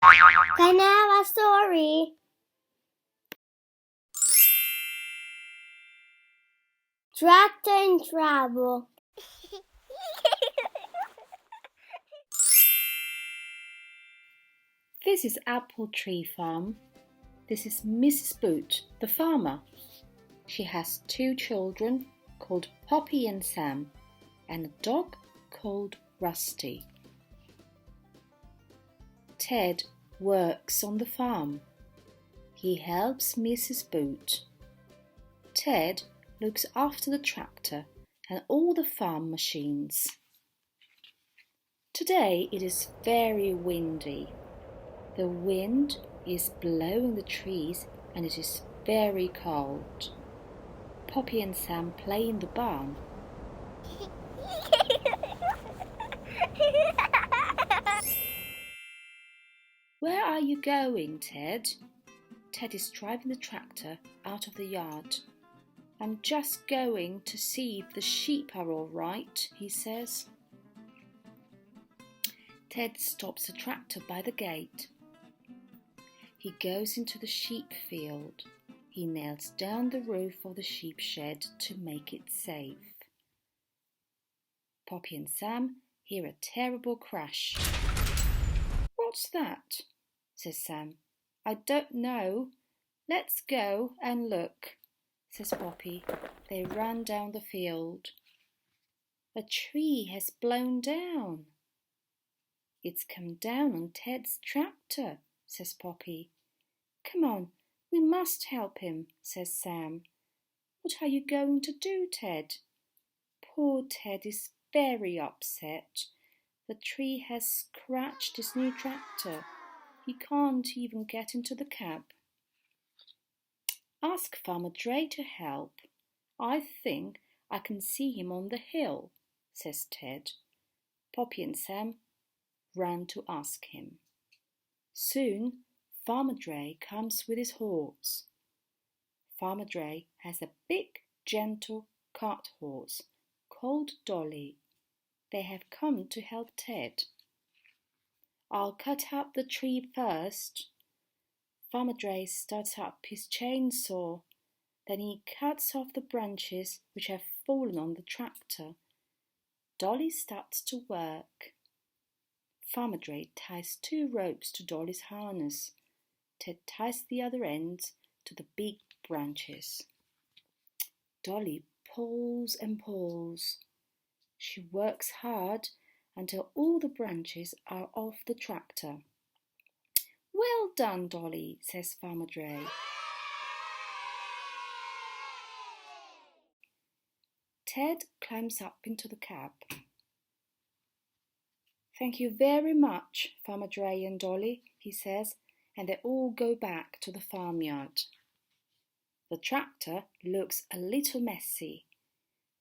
Can I have a story? Tractor in trouble. This is Apple Tree Farm. This is Mrs. Boot, the farmer. She has 2 children called Poppy and Sam and a dog called Rusty. Ted works on the farm. He helps Mrs. Boot. Ted looks after the tractor and all the farm machines. Today it is very windy. The wind is blowing the trees and it is very cold. Poppy and Sam play in the barn. Where are you going, Ted? Ted is driving the tractor out of the yard. I'm just going to see if the sheep are all right, he says. Ted stops the tractor by the gate. He goes into the sheep field. He nails down the roof of the sheep shed to make it safe. Poppy and Sam hear a terrible crash. What's that? Says Sam. I don't know. Let's go and look, says Poppy. They run down the field. A tree has blown down. It's come down on Ted's tractor, says Poppy. Come on, we must help him, says Sam. What are you going to do, Ted? Poor Ted is very upset. The tree has scratched his new tractor. He can't even get into the cab. Ask Farmer Dray to help. I think I can see him on the hill, says Ted. Poppy and Sam ran to ask him. Soon Farmer Dray comes with his horse. Farmer Dray has a big, gentle cart horse called Dolly. They have come to help Ted. I'll cut up the tree first. Farmer Dray starts up his chainsaw. Then he cuts off the branches which have fallen on the tractor. Dolly starts to work. Farmer Dray ties 2 ropes to Dolly's harness. Ted ties the other ends to the big branches. Dolly pulls and pulls. She works hard until all the branches are off the tractor. Well done, Dolly, says Farmer Dray. Ted climbs up into the cab. Thank you very much, Farmer Dray and Dolly, he says, and they all go back to the farmyard. The tractor looks a little messy.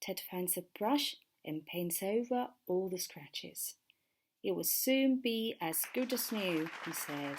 Ted finds a brush and paints over all the scratches. It will soon be as good as new, he says.